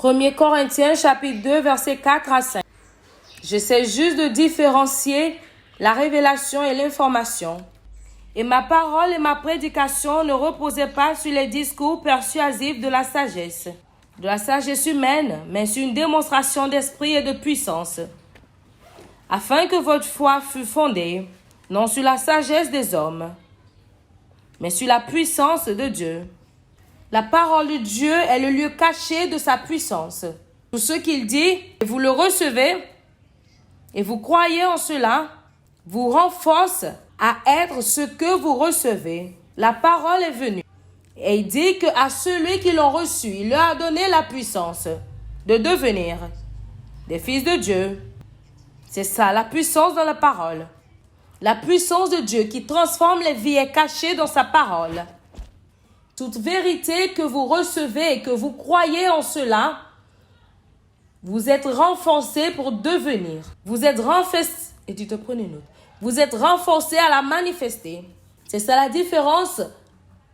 1 Corinthiens chapitre 2 versets 4 à 5. J'essaie juste de différencier la révélation et l'information. Et ma parole et ma prédication ne reposaient pas sur les discours persuasifs de la sagesse humaine, mais sur une démonstration d'esprit et de puissance, afin que votre foi fût fondée, non sur la sagesse des hommes, mais sur la puissance de Dieu. La parole de Dieu est le lieu caché de sa puissance. Tout ce qu'il dit, vous le recevez, et vous croyez en cela, vous renforce à être ce que vous recevez. La parole est venue. Et il dit qu'à celui qui l'ont reçu, il leur a donné la puissance de devenir des fils de Dieu. C'est ça, la puissance dans la parole. La puissance de Dieu qui transforme les vies est cachée dans sa parole. Toute vérité que vous recevez et que vous croyez en cela, vous êtes renforcé pour devenir. Vous êtes renforcé, et tu te prends une note. Vous êtes renforcé à la manifester. C'est ça la différence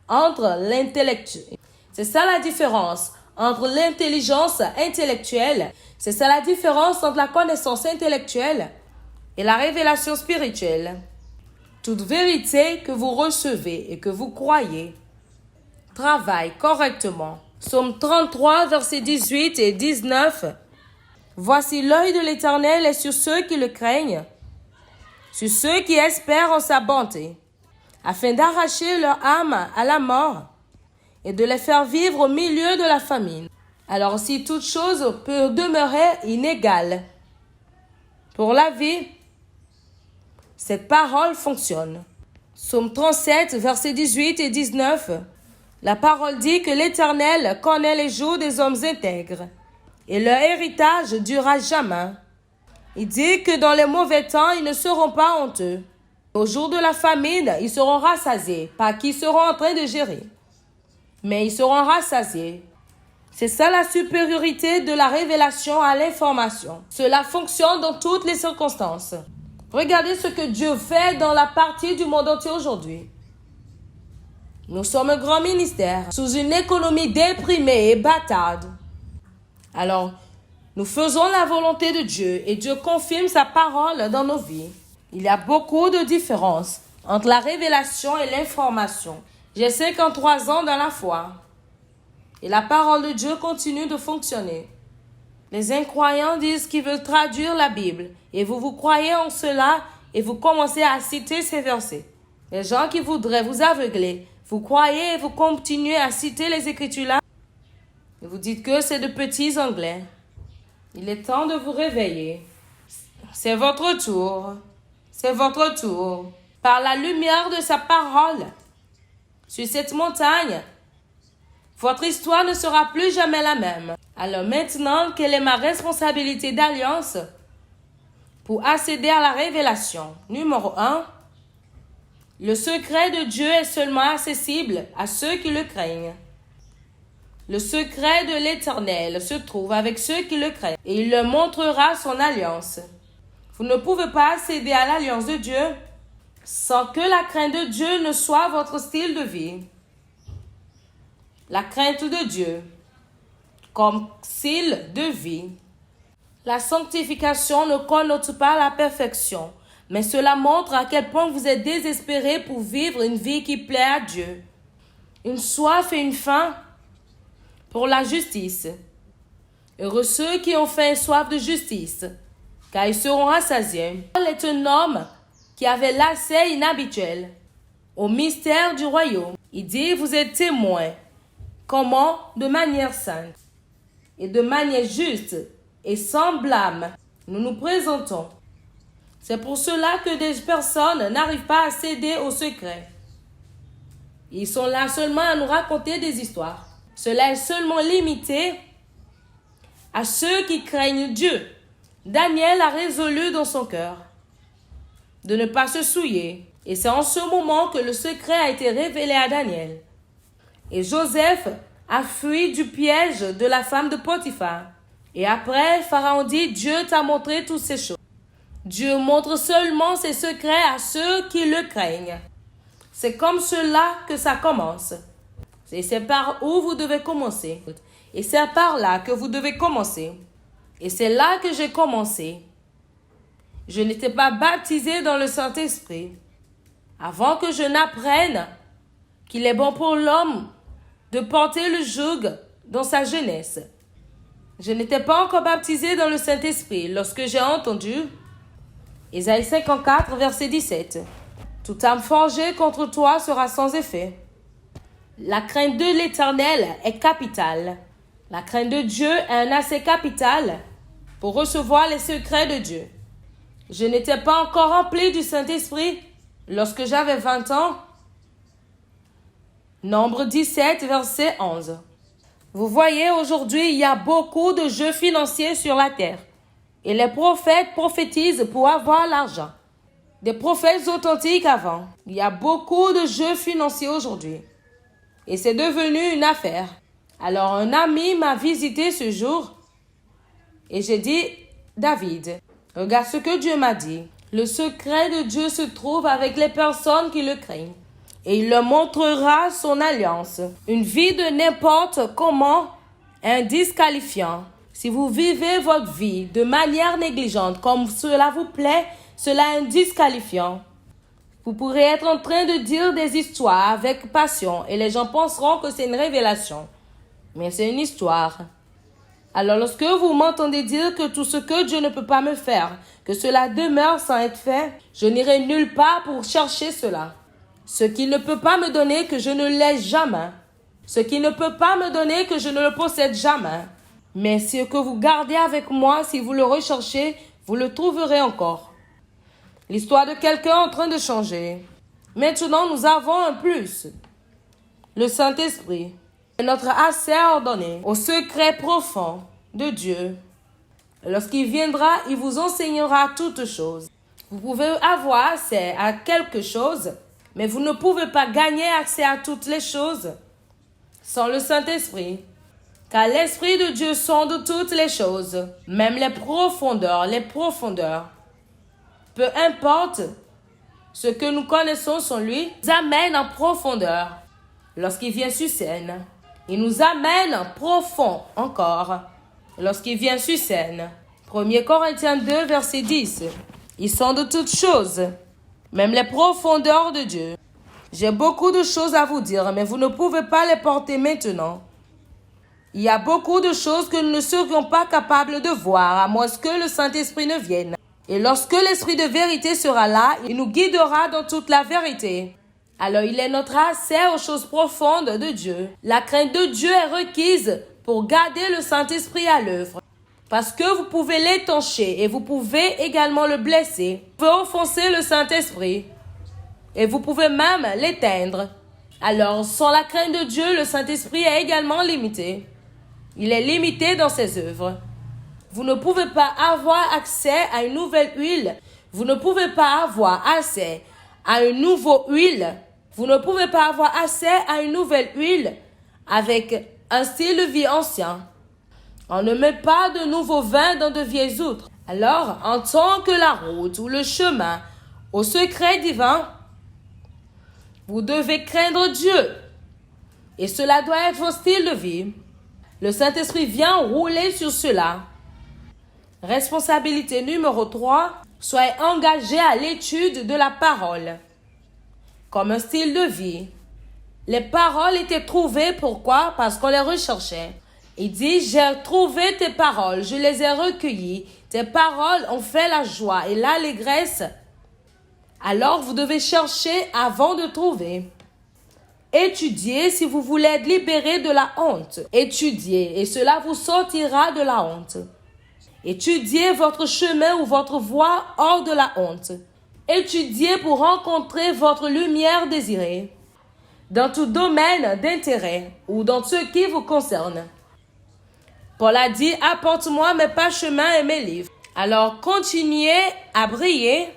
entre l'intellectuel. C'est ça la différence entre l'intelligence intellectuelle. C'est ça la différence entre la connaissance intellectuelle et la révélation spirituelle. Toute vérité que vous recevez et que vous croyez travaille correctement. Psaume 33, versets 18 et 19. Voici l'œil de l'Éternel est sur ceux qui le craignent, sur ceux qui espèrent en sa bonté, afin d'arracher leur âme à la mort et de les faire vivre au milieu de la famine. Alors si toute chose peut demeurer inégale pour la vie, cette parole fonctionne. Psaume 37, versets 18 et 19. La parole dit que l'Éternel connaît les jours des hommes intègres et leur héritage durera jamais. Il dit que dans les mauvais temps, ils ne seront pas honteux. Au jour de la famine, ils seront rassasiés, pas qu'ils seront en train de gérer, mais ils seront rassasiés. C'est ça la supériorité de la révélation à l'information. Cela fonctionne dans toutes les circonstances. Regardez ce que Dieu fait dans la partie du monde entier aujourd'hui. Nous sommes un grand ministère sous une économie déprimée et bâtarde. Alors, nous faisons la volonté de Dieu et Dieu confirme sa parole dans nos vies. Il y a beaucoup de différences entre la révélation et l'information. J'ai 53 ans dans la foi et la parole de Dieu continue de fonctionner. Les incroyants disent qu'ils veulent traduire la Bible et vous croyez en cela et vous commencez à citer ces versets. Les gens qui voudraient vous aveugler, vous croyez et vous continuez à citer les Écritures-là et vous dites que c'est de petits anglais. Il est temps de vous réveiller. C'est votre tour. C'est votre tour. Par la lumière de sa parole, sur cette montagne, votre histoire ne sera plus jamais la même. Alors maintenant, quelle est ma responsabilité d'alliance pour accéder à la révélation? Numéro 1. Le secret de Dieu est seulement accessible à ceux qui le craignent. Le secret de l'Éternel se trouve avec ceux qui le craignent et il leur montrera son alliance. Vous ne pouvez pas accéder à l'alliance de Dieu sans que la crainte de Dieu ne soit votre style de vie. La crainte de Dieu comme style de vie. La sanctification ne connote pas la perfection, mais cela montre à quel point vous êtes désespéré pour vivre une vie qui plaît à Dieu. Une soif et une faim pour la justice. Heureux ceux qui ont faim et soif de justice, car ils seront rassasiés. Paul est un homme qui avait l'accès inhabituel au mystère du royaume. Il dit, vous êtes témoins. Comment? De manière sainte et de manière juste et sans blâme, nous nous présentons. C'est pour cela que des personnes n'arrivent pas à céder au secret. Ils sont là seulement à nous raconter des histoires. Cela est seulement limité à ceux qui craignent Dieu. Daniel a résolu dans son cœur de ne pas se souiller. Et c'est en ce moment que le secret a été révélé à Daniel. Et Joseph a fui du piège de la femme de Potiphar. Et après, Pharaon dit, Dieu t'a montré toutes ces choses. Dieu montre seulement ses secrets à ceux qui le craignent. C'est comme cela que ça commence. Et c'est par où vous devez commencer. Et c'est par là que vous devez commencer. Et c'est là que j'ai commencé. Je n'étais pas baptisé dans le Saint-Esprit avant que je n'apprenne qu'il est bon pour l'homme de porter le joug dans sa jeunesse. Je n'étais pas encore baptisé dans le Saint-Esprit lorsque j'ai entendu Ésaïe 54, verset 17. Toute âme forgée contre toi sera sans effet. La crainte de l'Éternel est capitale. La crainte de Dieu est un assez capital pour recevoir les secrets de Dieu. Je n'étais pas encore rempli du Saint-Esprit lorsque j'avais 20 ans. Nombre 17, verset 11. Vous voyez, aujourd'hui, il y a beaucoup de jeux financiers sur la terre. Et les prophètes prophétisent pour avoir l'argent. Des prophètes authentiques avant. Il y a beaucoup de jeux financiers aujourd'hui. Et c'est devenu une affaire. Alors un ami m'a visité ce jour et j'ai dit, David, regarde ce que Dieu m'a dit. Le secret de Dieu se trouve avec les personnes qui le craignent. Et il leur montrera son alliance. Une vie de n'importe comment est disqualifiant. Si vous vivez votre vie de manière négligente, comme cela vous plaît, cela est disqualifiant. Vous pourrez être en train de dire des histoires avec passion et les gens penseront que c'est une révélation. Mais c'est une histoire. Alors lorsque vous m'entendez dire que tout ce que Dieu ne peut pas me faire, que cela demeure sans être fait, je n'irai nulle part pour chercher cela. Ce qu'il ne peut pas me donner, que je ne l'ai jamais. Ce qu'il ne peut pas me donner, que je ne le possède jamais. Mais ce que vous gardez avec moi, si vous le recherchez, vous le trouverez encore. L'histoire de quelqu'un en train de changer. Maintenant, nous avons un plus. Le Saint-Esprit est notre accès ordonné au secret profond de Dieu. Lorsqu'il viendra, il vous enseignera toutes choses. Vous pouvez avoir accès à quelque chose, mais vous ne pouvez pas gagner accès à toutes les choses sans le Saint-Esprit. Car l'Esprit de Dieu sonde toutes les choses, même les profondeurs. Peu importe ce que nous connaissons sur lui, nous amène en profondeur. Lorsqu'il vient sur scène, il nous amène en profond encore. Lorsqu'il vient sur scène. 1 Corinthiens 2, verset 10. Ils sont de toutes choses, même les profondeurs de Dieu. J'ai beaucoup de choses à vous dire, mais vous ne pouvez pas les porter maintenant. Il y a beaucoup de choses que nous ne serions pas capables de voir, à moins que le Saint-Esprit ne vienne. Et lorsque l'Esprit de vérité sera là, il nous guidera dans toute la vérité. Alors il est notre accès aux choses profondes de Dieu. La crainte de Dieu est requise pour garder le Saint-Esprit à l'œuvre. Parce que vous pouvez l'étancher et vous pouvez également le blesser. Vous pouvez offenser le Saint-Esprit. Et vous pouvez même l'éteindre. Alors, sans la crainte de Dieu, le Saint-Esprit est également limité. Il est limité dans ses œuvres. Vous ne pouvez pas avoir accès à une nouvelle huile. Vous ne pouvez pas avoir accès à une nouvelle huile. Vous ne pouvez pas avoir accès à une nouvelle huile avec un style de vie ancien. On ne met pas de nouveau vin dans de vieilles outres. Alors, en tant que la route ou le chemin au secret divin, vous devez craindre Dieu. Et cela doit être votre style de vie. Le Saint-Esprit vient rouler sur cela. Responsabilité numéro 3. Soyez engagé à l'étude de la parole. Comme un style de vie. Les paroles étaient trouvées, pourquoi? Parce qu'on les recherchait. Il dit, j'ai trouvé tes paroles, je les ai recueillies. Tes paroles ont fait la joie et l'allégresse. Alors vous devez chercher avant de trouver. Étudiez si vous voulez être libéré de la honte. Étudiez et cela vous sortira de la honte. Étudiez votre chemin ou votre voie hors de la honte. Étudiez pour rencontrer votre lumière désirée. Dans tout domaine d'intérêt ou dans ce qui vous concerne. Paul a dit, apporte-moi mes parchemins et mes livres. Alors continuez à briller.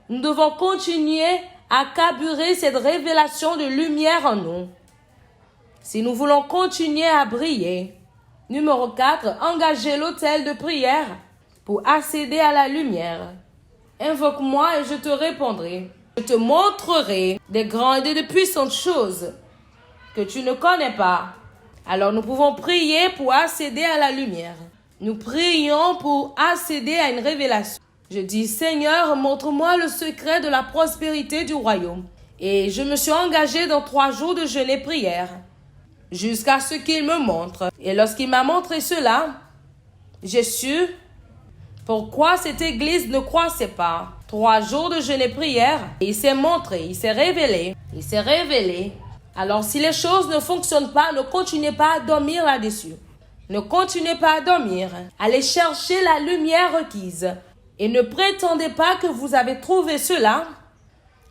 Nous devons continuer à carburer cette révélation de lumière en nous. Si nous voulons continuer à briller. Numéro 4, engagez l'autel de prière pour accéder à la lumière. Invoque-moi et je te répondrai. Je te montrerai des grandes et de puissantes choses que tu ne connais pas. Alors nous pouvons prier pour accéder à la lumière. Nous prions pour accéder à une révélation. Je dis, Seigneur, montre-moi le secret de la prospérité du royaume. Et je me suis engagé dans 3 jours de jeûne et prière, jusqu'à ce qu'il me montre. Et lorsqu'il m'a montré cela, j'ai su pourquoi cette église ne croissait pas. 3 jours de jeûne et prière, et il s'est montré, il s'est révélé, Alors si les choses ne fonctionnent pas, ne continuez pas à dormir là-dessus. Ne continuez pas à dormir. Allez chercher la lumière requise. Et ne prétendez pas que vous avez trouvé cela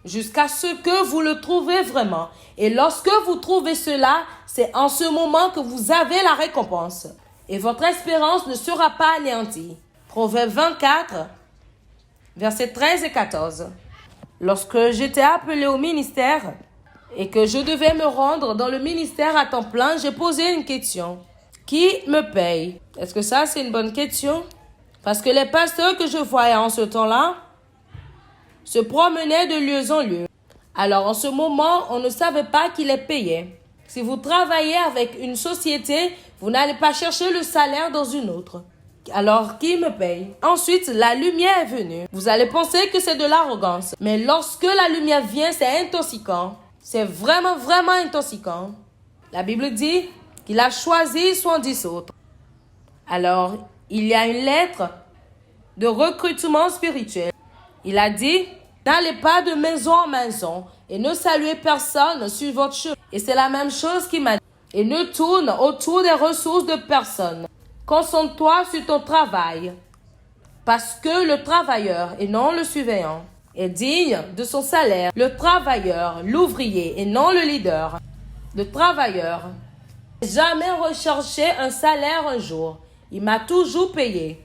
jusqu'à ce que vous le trouvez vraiment. Et lorsque vous trouvez cela, c'est en ce moment que vous avez la récompense. Et votre espérance ne sera pas anéantie. Proverbe 24, versets 13 et 14. Lorsque j'étais appelé au ministère et que je devais me rendre dans le ministère à temps plein, j'ai posé une question. Qui me paye? Est-ce que ça, c'est une bonne question? Parce que les pasteurs que je voyais en ce temps-là se promenaient de lieu en lieu. Alors, en ce moment, on ne savait pas qui les payait. Si vous travaillez avec une société, vous n'allez pas chercher le salaire dans une autre. Alors, qui me paye? Ensuite, la lumière est venue. Vous allez penser que c'est de l'arrogance. Mais lorsque la lumière vient, c'est intoxicant. C'est vraiment, vraiment intoxicant. La Bible dit qu'il a choisi 70 autres. Alors, il y a une lettre de recrutement spirituel. Il a dit, n'allez pas de maison en maison et ne saluez personne sur votre chemin. Et c'est la même chose qu'il m'a dit. Et ne tourne autour des ressources de personne. Concentre-toi sur ton travail. Parce que le travailleur, et non le surveillant, est digne de son salaire. Le travailleur, l'ouvrier, et non le leader. Le travailleur n'a jamais recherché un salaire un jour. Il m'a toujours payé.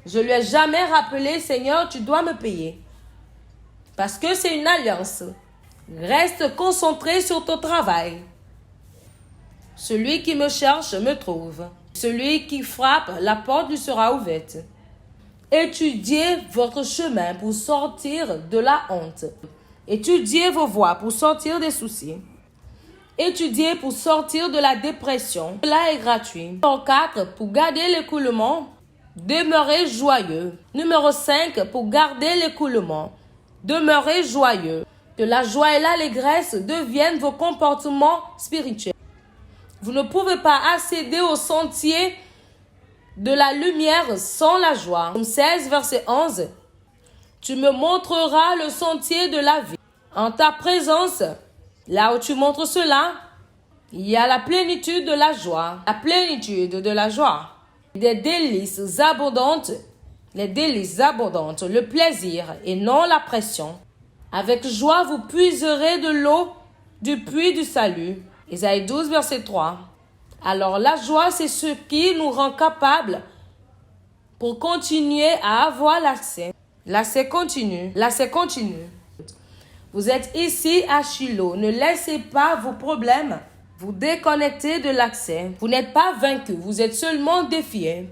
Je lui ai jamais rappelé, Seigneur, tu dois me payer. Parce que c'est une alliance. Reste concentré sur ton travail. Celui qui me cherche me trouve. Celui qui frappe, la porte lui sera ouverte. Étudiez votre chemin pour sortir de la honte. Étudiez vos voies pour sortir des soucis. Étudiez pour sortir de la dépression. Cela est gratuit. Numéro 4, pour garder l'écoulement, demeurez joyeux. Numéro 5, pour garder l'écoulement, demeurez joyeux. Que la joie et l'allégresse deviennent vos comportements spirituels. Vous ne pouvez pas accéder au sentier de la lumière sans la joie. Psaume 16, verset 11. Tu me montreras le sentier de la vie. En ta présence, là où tu montres cela, il y a la plénitude de la joie. La plénitude de la joie. Des délices abondantes. Les délices abondantes. Le plaisir et non la pression. Avec joie, vous puiserez de l'eau du puits du salut. Isaïe 12, verset 3. Alors la joie, c'est ce qui nous rend capables pour continuer à avoir l'accès. L'accès continu. L'accès continu. Vous êtes ici à Shiloh. Ne laissez pas vos problèmes vous déconnecter de l'accès. Vous n'êtes pas vaincu. Vous êtes seulement défié.